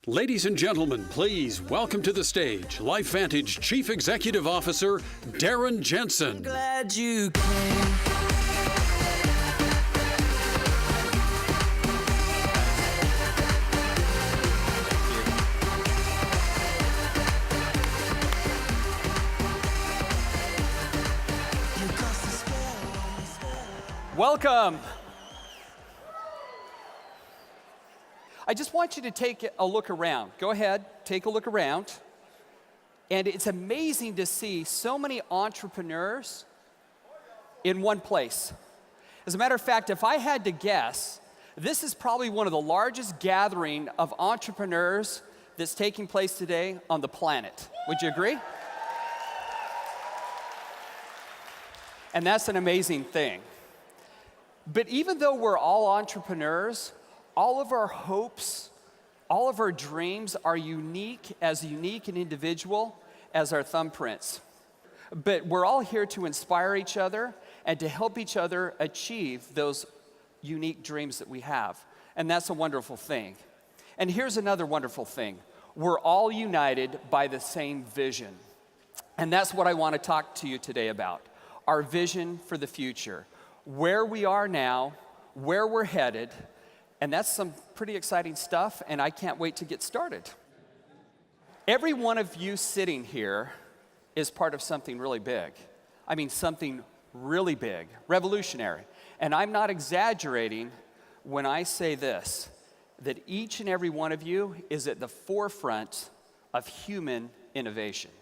Ladies and gentlemen, please welcome to the stage LifeVantage Chief Executive Officer Darren Jensen. Glad you came. Welcome. I just want you to take a look around. Go ahead, take a look around. And it's amazing to see so many entrepreneurs in one place. As a matter of fact, if I had to guess, this is probably one of the largest gathering of entrepreneurs that's taking place today on the planet. Would you agree? And that's an amazing thing. But even though we're all entrepreneurs, all of our hopes, all of our dreams are unique and individual as our thumbprints. But we're all here to inspire each other and to help each other achieve those unique dreams that we have. And that's a wonderful thing. And here's another wonderful thing. We're all united by the same vision. And that's what I want to talk to you today about. Our vision for the future. Where we are now, where we're headed, and that's some pretty exciting stuff, and I can't wait to get started. Every one of you sitting here is part of something really big. I mean, something really big, revolutionary. And I'm not exaggerating when I say this, that each and every one of you is at the forefront of human innovation.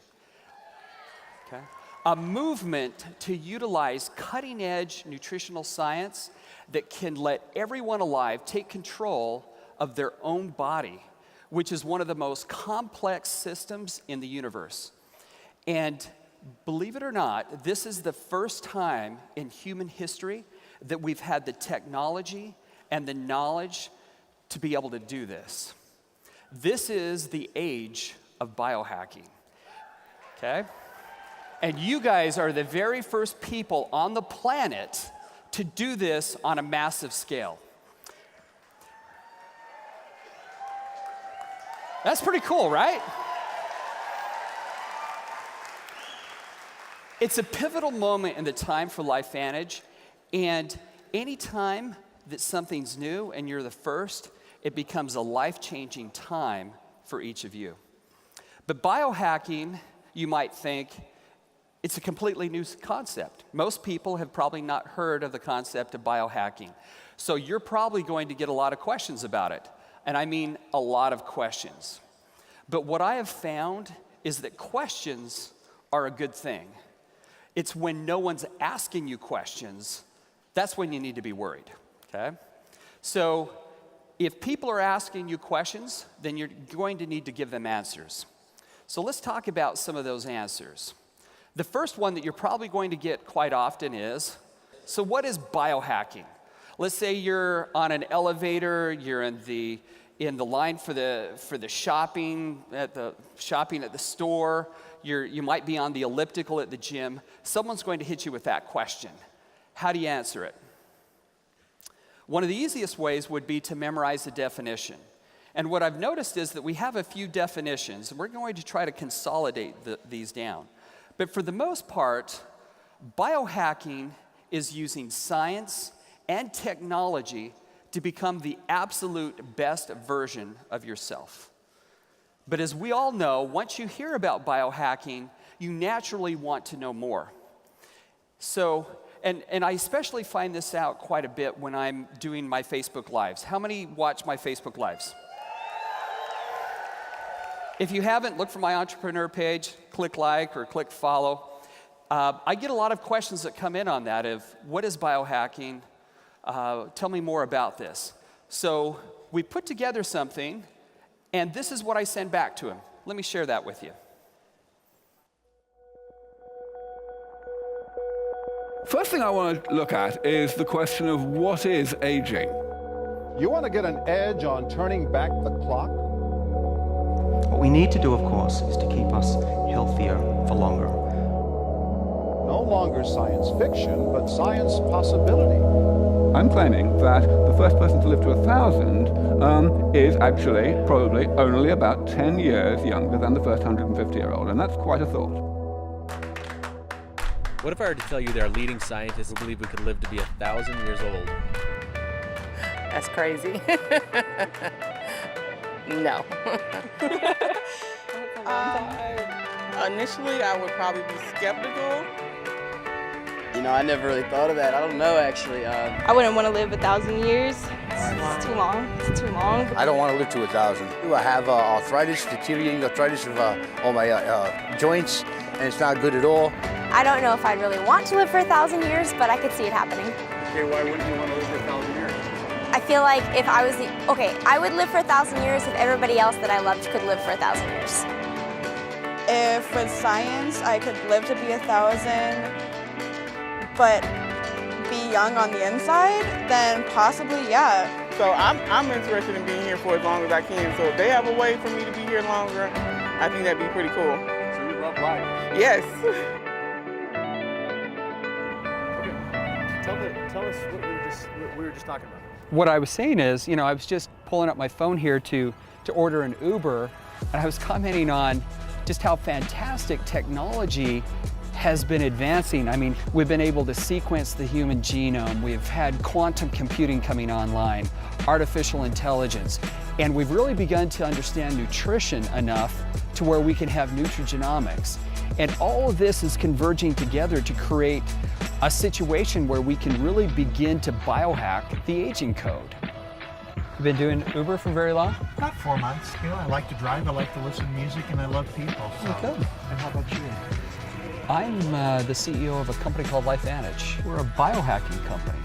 Okay? A movement to utilize cutting-edge nutritional science that can let everyone alive take control of their own body, which is one of the most complex systems in the universe. And believe it or not, this is the first time in human history that we've had the technology and the knowledge to be able to do this. This is the age of biohacking, okay? And you guys are the very first people on the planet to do this on a massive scale. That's pretty cool, right? It's a pivotal moment in the time for LifeVantage, and anytime that something's new and you're the first, it becomes a life-changing time for each of you. But biohacking, you might think, it's a completely new concept. Most people have probably not heard of the concept of biohacking. So you're probably going to get a lot of questions about it. And I mean a lot of questions. But what I have found is that questions are a good thing. It's when no one's asking you questions, that's when you need to be worried, okay? So if people are asking you questions, then you're going to need to give them answers. So let's talk about some of those answers. The first one that you're probably going to get quite often is, so what is biohacking? Let's say you're on an elevator, you're in the line for the shopping at the store, you might be on the elliptical at the gym. Someone's going to hit you with that question. How do you answer it? One of the easiest ways would be to memorize the definition. And what I've noticed is that we have a few definitions, and we're going to try to consolidate these down. But for the most part, biohacking is using science and technology to become the absolute best version of yourself. But as we all know, once you hear about biohacking, you naturally want to know more. So, and I especially find this out quite a bit when I'm doing my Facebook Lives. How many watch my Facebook Lives? If you haven't, look for my entrepreneur page, click like or click follow. I get a lot of questions that come in on that of, what is biohacking? Tell me more about this. So we put together something, and this is what I send back to him. Let me share that with you. First thing I want to look at is the question of what is aging? You want to get an edge on turning back the clock? What we need to do, of course, is to keep us healthier for longer. No longer science fiction, but science possibility. I'm claiming that the first person to live to 1,000 is actually probably only about 10 years younger than the first 150-year-old, and that's quite a thought. What if I were to tell you there are leading scientists who believe we could live to be 1,000 years old? That's crazy. No. Initially, I would probably be skeptical. You know, I never really thought of that. I don't know, actually. I wouldn't want to live 1,000 years. It's too long. It's too long. I don't want to live to 1,000. I have arthritis, deteriorating arthritis of all my joints, and it's not good at all. I don't know if I'd really want to live for 1,000 years, but I could see it happening. Okay, why wouldn't you want to live for 1,000 years? I feel like if I was I would live for 1,000 years if everybody else that I loved could live for 1,000 years. If with science I could live to be 1,000, but be young on the inside, then possibly, yeah. So I'm interested in being here for as long as I can. So if they have a way for me to be here longer, I think that'd be pretty cool. So you love life? Yes. Okay, tell us what we were just talking about. What I was saying is, I was just pulling up my phone here to order an Uber, and I was commenting on just how fantastic technology has been advancing. I mean, we've been able to sequence the human genome, we've had quantum computing coming online, artificial intelligence, and we've really begun to understand nutrition enough to where we can have nutrigenomics. And all of this is converging together to create a situation where we can really begin to biohack the aging code. You've been doing Uber for very long? About 4 months. I like to drive, I like to listen to music, and I love people. So. Good. And how about you? I'm the CEO of a company called LifeVantage. We're a biohacking company.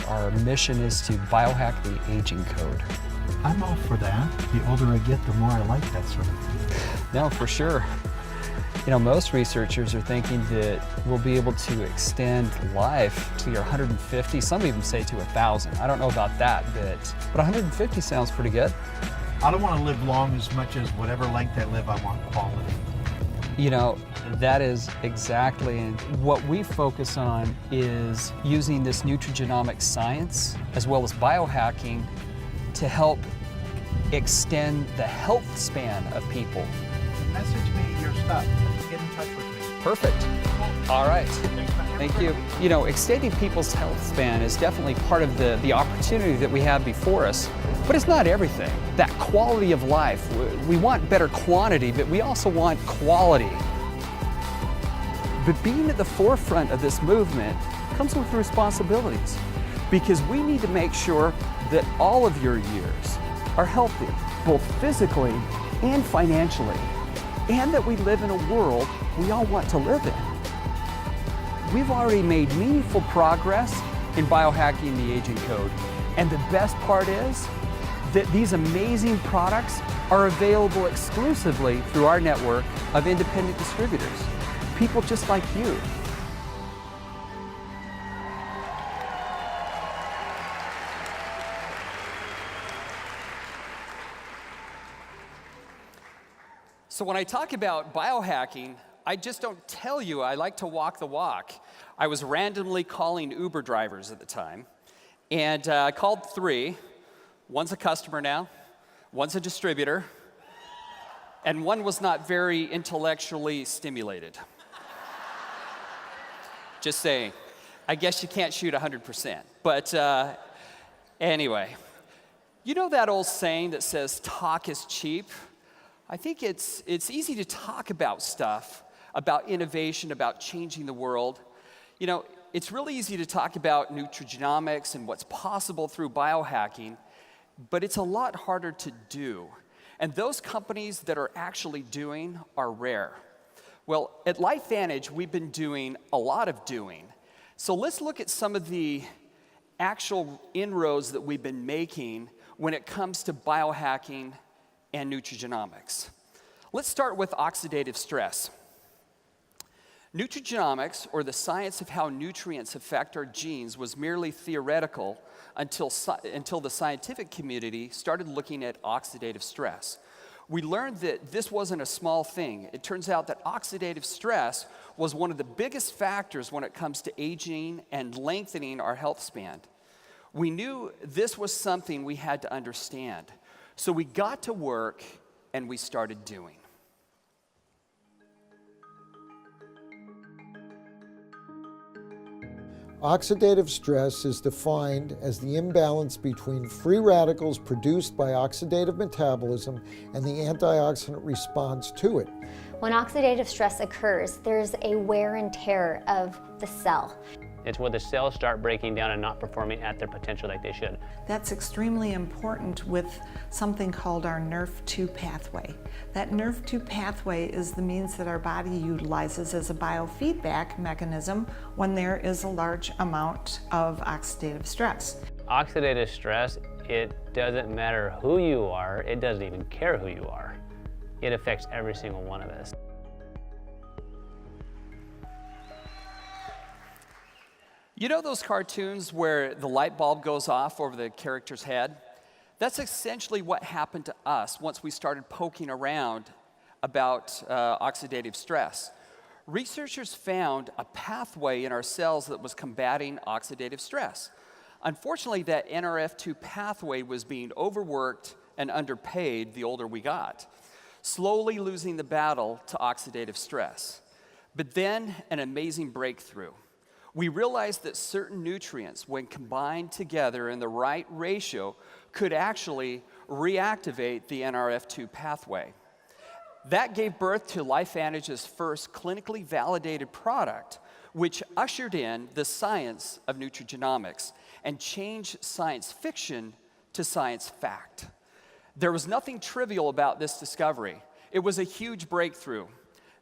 Our mission is to biohack the aging code. I'm all for that. The older I get, the more I like that sort of thing. No, for sure. Most researchers are thinking that we'll be able to extend life to your 150, some even say to 1,000. I don't know about that bit, but 150 sounds pretty good. I don't want to live long as much as whatever length I live, I want quality. That is exactly, and what we focus on is using this nutrigenomic science as well as biohacking to help extend the health span of people. Message me your stuff. Get in touch with me. Perfect. All right. Thank you. Extending people's health span is definitely part of the opportunity that we have before us, but it's not everything. That quality of life, we want better quantity, but we also want quality. But being at the forefront of this movement comes with responsibilities, because we need to make sure that all of your years are healthy, both physically and financially, and that we live in a world we all want to live in. We've already made meaningful progress in biohacking the aging code, and the best part is that these amazing products are available exclusively through our network of independent distributors, people just like you. So when I talk about biohacking, I just don't tell you I like to walk the walk. I was randomly calling Uber drivers at the time, and I called 3. One's a customer now, one's a distributor, and one was not very intellectually stimulated. Just saying. I guess you can't shoot 100%. But anyway, that old saying that says talk is cheap? I think it's easy to talk about stuff, about innovation, about changing the world. It's really easy to talk about nutrigenomics and what's possible through biohacking, but it's a lot harder to do. And those companies that are actually doing are rare. Well, at LifeVantage, we've been doing a lot of doing. So let's look at some of the actual inroads that we've been making when it comes to biohacking and nutrigenomics. Let's start with oxidative stress. Nutrigenomics, or the science of how nutrients affect our genes, was merely theoretical until the scientific community started looking at oxidative stress. We learned that this wasn't a small thing. It turns out that oxidative stress was one of the biggest factors when it comes to aging and lengthening our health span. We knew this was something we had to understand. So we got to work and we started doing. Oxidative stress is defined as the imbalance between free radicals produced by oxidative metabolism and the antioxidant response to it. When oxidative stress occurs, there's a wear and tear of the cell. It's where the cells start breaking down and not performing at their potential like they should. That's extremely important with something called our NRF2 pathway. That NRF2 pathway is the means that our body utilizes as a biofeedback mechanism when there is a large amount of oxidative stress. Oxidative stress, it doesn't matter who you are, it doesn't even care who you are. It affects every single one of us. You know those cartoons where the light bulb goes off over the character's head? That's essentially what happened to us once we started poking around about oxidative stress. Researchers found a pathway in our cells that was combating oxidative stress. Unfortunately, that NRF2 pathway was being overworked and underpaid the older we got, slowly losing the battle to oxidative stress. But then, an amazing breakthrough. We realized that certain nutrients, when combined together in the right ratio, could actually reactivate the NRF2 pathway. That gave birth to LifeVantage's first clinically validated product, which ushered in the science of nutrigenomics and changed science fiction to science fact. There was nothing trivial about this discovery. It was a huge breakthrough.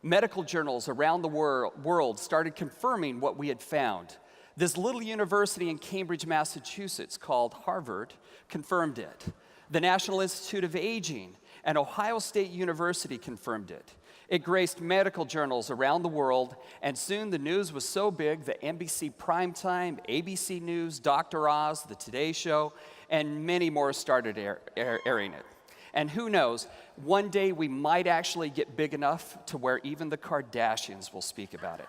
Medical journals around the world started confirming what we had found. This little university in Cambridge, Massachusetts, called Harvard, confirmed it. The National Institute of Aging and Ohio State University confirmed it. It graced medical journals around the world, and soon the news was so big that NBC Primetime, ABC News, Dr. Oz, The Today Show, and many more started airing it. And who knows, one day we might actually get big enough to where even the Kardashians will speak about it.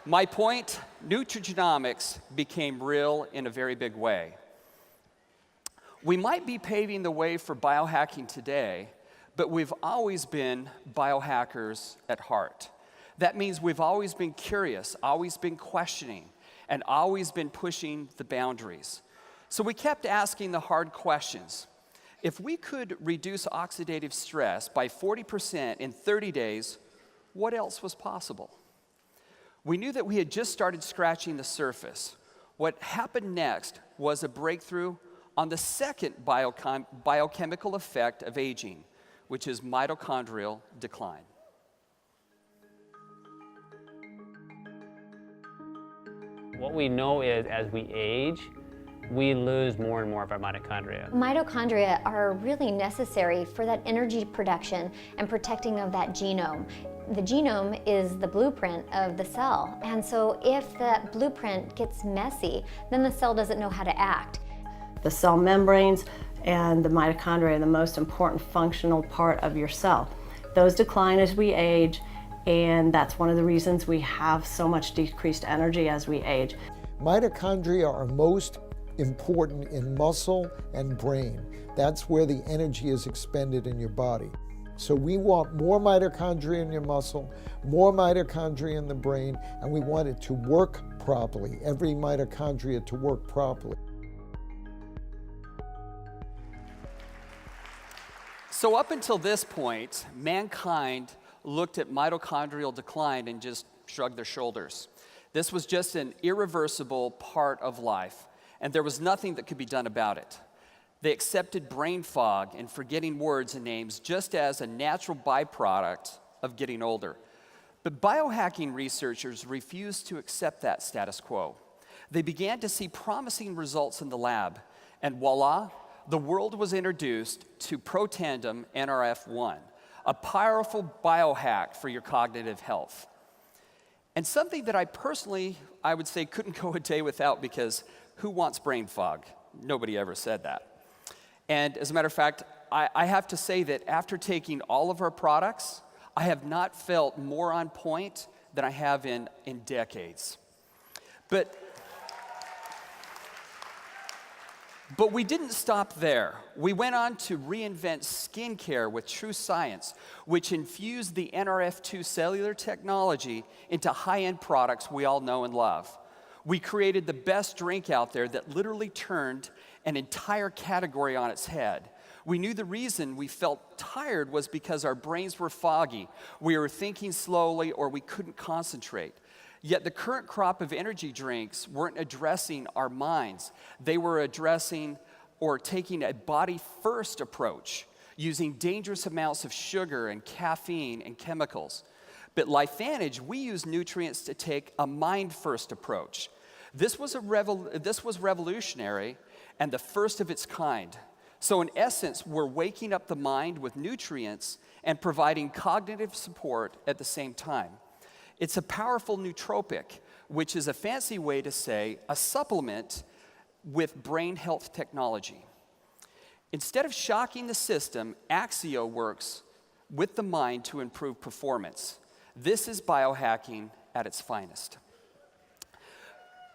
My point, nutrigenomics became real in a very big way. We might be paving the way for biohacking today, but we've always been biohackers at heart. That means we've always been curious, always been questioning, and always been pushing the boundaries. So we kept asking the hard questions. If we could reduce oxidative stress by 40% in 30 days, what else was possible? We knew that we had just started scratching the surface. What happened next was a breakthrough on the second biochemical effect of aging, which is mitochondrial decline. What we know is as we age, we lose more and more of our mitochondria. Mitochondria are really necessary for that energy production and protecting of that genome. The genome is the blueprint of the cell, and so if that blueprint gets messy, then the cell doesn't know how to act. The cell membranes and the mitochondria are the most important functional part of your cell. Those decline as we age, and that's one of the reasons we have so much decreased energy as we age. Mitochondria are most important in muscle and brain. That's where the energy is expended in your body. So we want more mitochondria in your muscle, more mitochondria in the brain, and we want it to work properly, every mitochondria to work properly. So up until this point, mankind looked at mitochondrial decline and just shrugged their shoulders. This was just an irreversible part of life, and there was nothing that could be done about it. They accepted brain fog and forgetting words and names just as a natural byproduct of getting older. But biohacking researchers refused to accept that status quo. They began to see promising results in the lab, and voila, the world was introduced to Protandem NRF1, a powerful biohack for your cognitive health. And something that I would say couldn't go a day without, because who wants brain fog? Nobody ever said that. And as a matter of fact, I have to say that after taking all of our products, I have not felt more on point than I have in decades. But But we didn't stop there. We went on to reinvent skincare with true science, which infused the NRF2 cellular technology into high-end products we all know and love. We created the best drink out there that literally turned an entire category on its head. We knew the reason we felt tired was because our brains were foggy. We were thinking slowly or we couldn't concentrate. Yet the current crop of energy drinks weren't addressing our minds. They were addressing or taking a body-first approach, using dangerous amounts of sugar and caffeine and chemicals. But LifeVantage, we use nutrients to take a mind-first approach. This was revolutionary and the first of its kind. So in essence, we're waking up the mind with nutrients and providing cognitive support at the same time. It's a powerful nootropic, which is a fancy way to say a supplement with brain health technology. Instead of shocking the system, Axio works with the mind to improve performance. This is biohacking at its finest.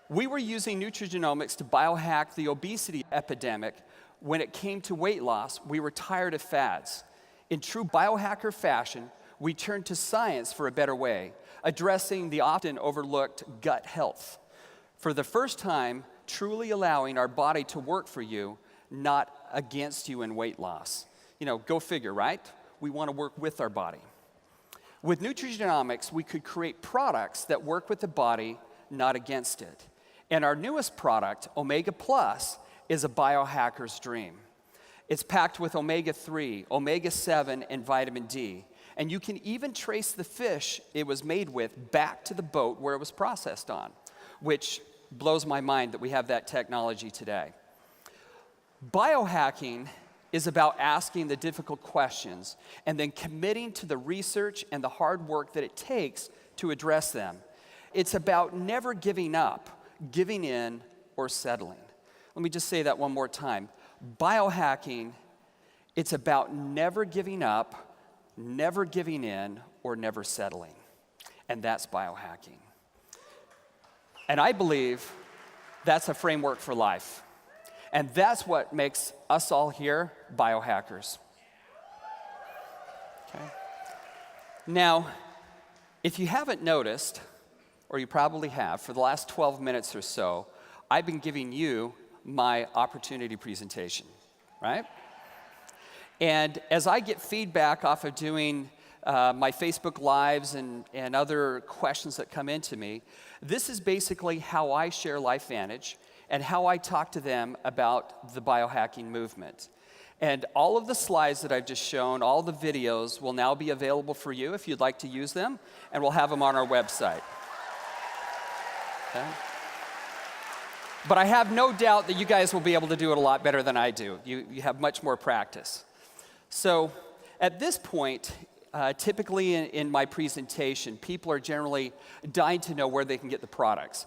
We were using nutrigenomics to biohack the obesity epidemic. When it came to weight loss, we were tired of fads. In true biohacker fashion, we turned to science for a better way, addressing the often overlooked gut health. For the first time, truly allowing our body to work for you, not against you in weight loss. You know, go figure, right? We want to work with our body. With nutrigenomics, we could create products that work with the body, not against it. And our newest product, Omega Plus, is a biohacker's dream. It's packed with omega-3, omega-7, and vitamin D. And you can even trace the fish it was made with back to the boat where it was processed on, which blows my mind that we have that technology today. Biohacking is about asking the difficult questions and then committing to the research and the hard work that it takes to address them. It's about never giving up, giving in, or settling. Let me just say that one more time. Biohacking, it's about never giving up, never giving in, or never settling. And that's biohacking. And I believe that's a framework for life. And that's what makes us all here biohackers. Okay. Now, if you haven't noticed, or you probably have, for the last 12 minutes or so, I've been giving you my opportunity presentation, right? And as I get feedback off of doing my Facebook Lives and other questions that come into me, this is basically how I share LifeVantage and how I talk to them about the biohacking movement. And all of the slides that I've just shown, all the videos will now be available for you if you'd like to use them, and we'll have them on our website. Okay? But I have no doubt that you guys will be able to do it a lot better than I do. You have much more practice. So at this point, typically in my presentation, people are generally dying to know where they can get the products.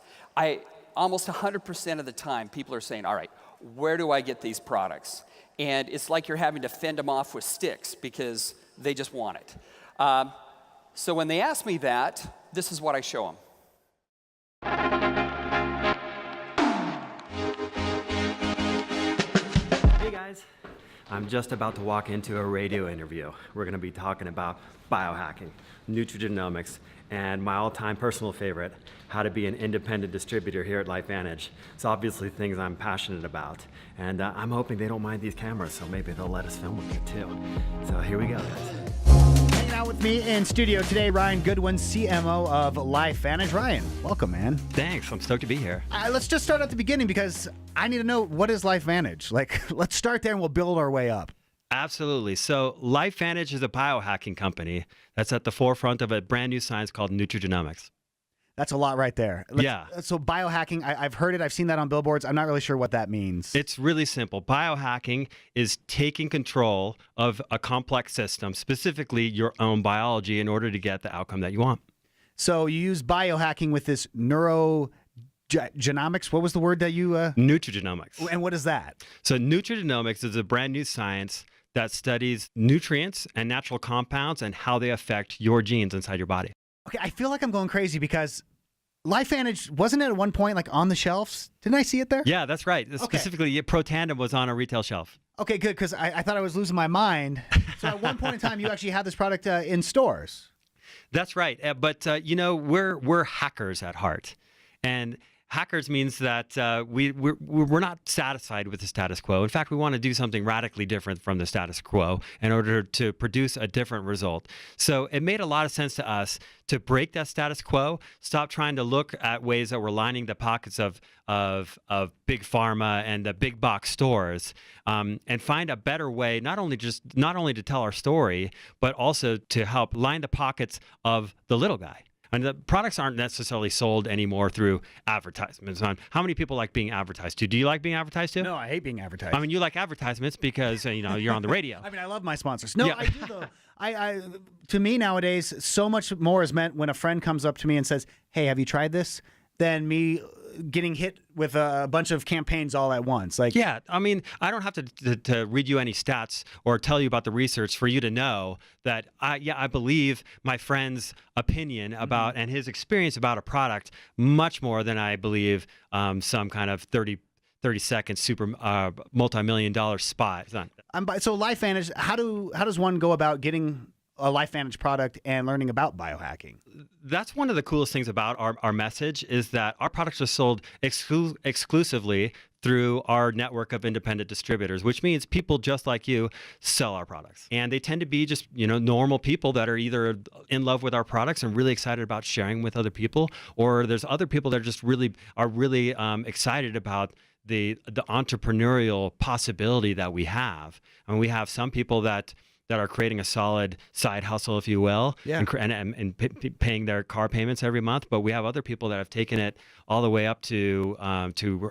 Almost 100% of the time, people are saying, all right, where do I get these products? And it's like you're having to fend them off with sticks because they just want it. So when they ask me that, this is what I show them. Hey guys, I'm just about to walk into a radio interview. We're going to be talking about biohacking, nutrigenomics, and my all-time personal favorite, how to be an independent distributor here at LifeVantage. It's obviously things I'm passionate about, and I'm hoping they don't mind these cameras, so maybe they'll let us film with it too. So here we go, guys. Hanging out with me in studio today, Ryan Goodwin, CMO of LifeVantage. Ryan, welcome, man. Thanks, I'm stoked to be here. Let's just start at the beginning because I need to know, what is LifeVantage? Like, let's start there and we'll build our way up. Absolutely. So LifeVantage is a biohacking company that's at the forefront of a brand new science called nutrigenomics. That's a lot right there. So biohacking, I've heard it. I've seen that on billboards. I'm not really sure what that means. It's really simple. Biohacking is taking control of a complex system, specifically your own biology, in order to get the outcome that you want. So you use biohacking with this genomics. What was the word that you... Nutrigenomics. And what is that? So nutrigenomics is a brand new science that studies nutrients and natural compounds and how they affect your genes inside your body. Okay, I feel like I'm going crazy because LifeVantage, wasn't it at one point like on the shelves? Didn't I see it there? Yeah, that's right. Specifically, Pro Tandem was on a retail shelf. Okay, good, because I thought I was losing my mind. So at one point in time, you actually had this product in stores. That's right. But we're hackers at heart, and hackers means that we're not satisfied with the status quo. In fact, we want to do something radically different from the status quo in order to produce a different result. So it made a lot of sense to us to break that status quo, stop trying to look at ways that we're lining the pockets of big pharma and the big box stores, and find a better way, not only to tell our story, but also to help line the pockets of the little guy. And the products aren't necessarily sold anymore through advertisements. How many people like being advertised to? Do you like being advertised to? No, I hate being advertised. I mean, you like advertisements because you're on the radio. I mean, I love my sponsors. No, yeah. I do though. To me nowadays, so much more is meant when a friend comes up to me and says, "Hey, have you tried this?" than me getting hit with a bunch of campaigns all at once. Yeah, I mean, I don't have to read you any stats or tell you about the research for you to know that I believe my friend's opinion about and his experience about a product much more than I believe some kind of 30-second super multi-million-dollar spot. So LifeVantage, how does one go about getting a LifeVantage product and learning about biohacking? That's one of the coolest things about our message is that our products are sold exclusively through our network of independent distributors, which means people just like you sell our products. And they tend to be just, normal people that are either in love with our products and really excited about sharing with other people, or there's other people that are just really excited about the entrepreneurial possibility that we have. I mean, we have some people that are creating a solid side hustle, if you will, and paying their car payments every month. But we have other people that have taken it all the way up to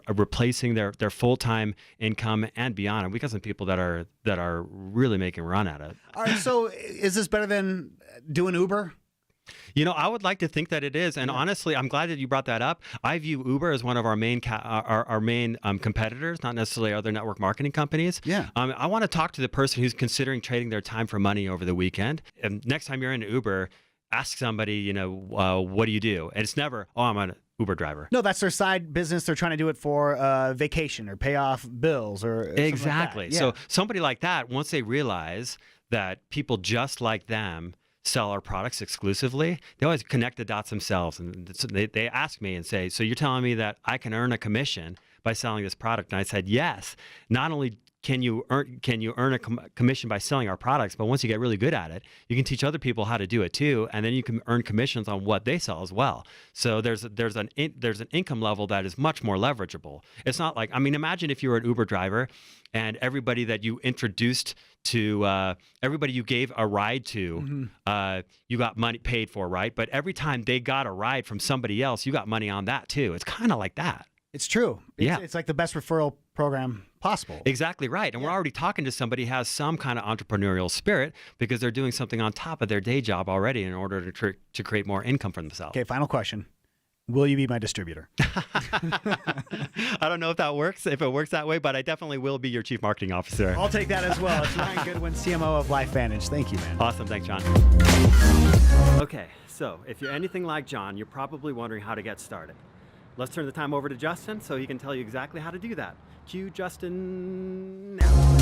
replacing their full-time income and beyond. And we got some people that are really making a run at it. All right, so is this better than doing Uber? I would like to think that it is, and honestly, I'm glad that you brought that up. I view Uber as one of our main competitors, not necessarily other network marketing companies. Yeah. I want to talk to the person who's considering trading their time for money over the weekend. And next time you're in Uber, ask somebody, what do you do? And it's never, I'm an Uber driver. No, that's their side business. They're trying to do it for vacation or pay off bills or exactly. Like that. Yeah. So somebody like that, once they realize that people just like them sell our products exclusively, they always connect the dots themselves. And they ask me and say, so you're telling me that I can earn a commission by selling this product? And I said, yes. Not only can you earn a commission by selling our products, but once you get really good at it, you can teach other people how to do it too, and then you can earn commissions on what they sell as well. So there's an income level that is much more leverageable. It's not like, imagine if you were an Uber driver and everybody that you introduced to, everybody you gave a ride to, you got money paid for, right? But every time they got a ride from somebody else, you got money on that too. It's kind of like that. It's true. It's like the best referral program possible. Exactly right. And we're already talking to somebody who has some kind of entrepreneurial spirit because they're doing something on top of their day job already in order to create more income for themselves. Okay, final question. Will you be my distributor? I don't know if that works, if it works that way, but I definitely will be your chief marketing officer. I'll take that as well. It's Ryan Goodwin, CMO of LifeVantage. Thank you, man. Awesome. Thanks, John. Okay, so if you're anything like John, you're probably wondering how to get started. Let's turn the time over to Justin so he can tell you exactly how to do that. Cue Justin now.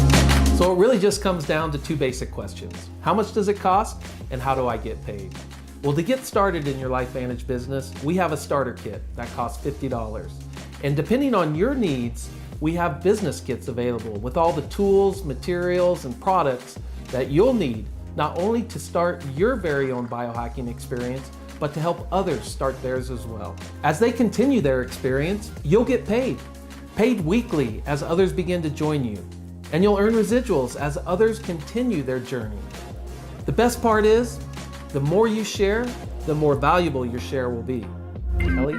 So it really just comes down to two basic questions. How much does it cost, and how do I get paid? Well, to get started in your LifeVantage business, we have a starter kit that costs $50. And depending on your needs, we have business kits available with all the tools, materials, and products that you'll need, not only to start your very own biohacking experience, but to help others start theirs as well. As they continue their experience, you'll get paid weekly as others begin to join you, and you'll earn residuals as others continue their journey. The best part is, the more you share, the more valuable your share will be. Ellie?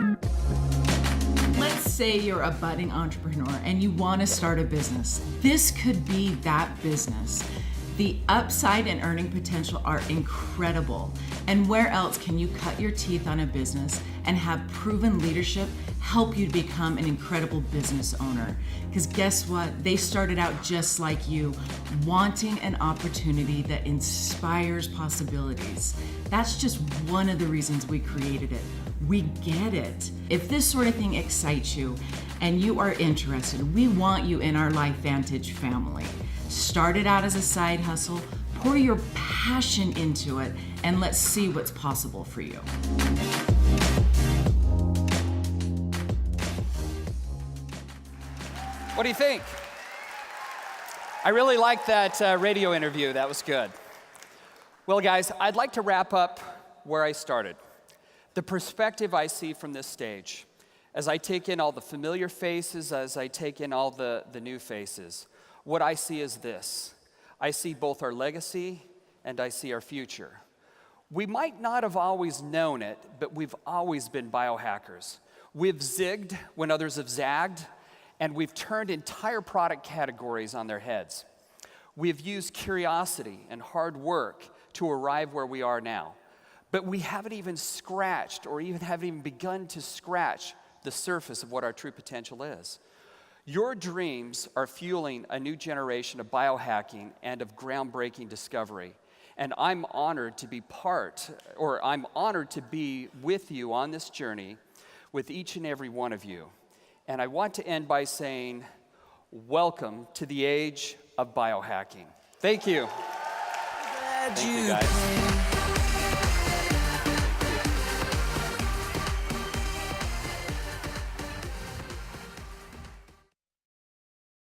Let's say you're a budding entrepreneur and you want to start a business. This could be that business. The upside and earning potential are incredible. And where else can you cut your teeth on a business and have proven leadership help you to become an incredible business owner? Because guess what? They started out just like you, wanting an opportunity that inspires possibilities. That's just one of the reasons we created it. We get it. If this sort of thing excites you and you are interested, we want you in our LifeVantage family. Start it out as a side hustle, pour your passion into it, and let's see what's possible for you. What do you think? I really liked that radio interview. That was good. Well, guys, I'd like to wrap up where I started. The perspective I see from this stage, as I take in all the familiar faces, as I take in all the new faces, what I see is this. I see both our legacy and I see our future. We might not have always known it, but we've always been biohackers. We've zigged when others have zagged, and we've turned entire product categories on their heads. We've used curiosity and hard work to arrive where we are now. But we haven't even scratched or haven't even begun to scratch the surface of what our true potential is. Your dreams are fueling a new generation of biohacking and of groundbreaking discovery. And I'm honored to be I'm honored to be with you on this journey with each and every one of you. And I want to end by saying, welcome to the age of biohacking. Thank you. Thank you, guys.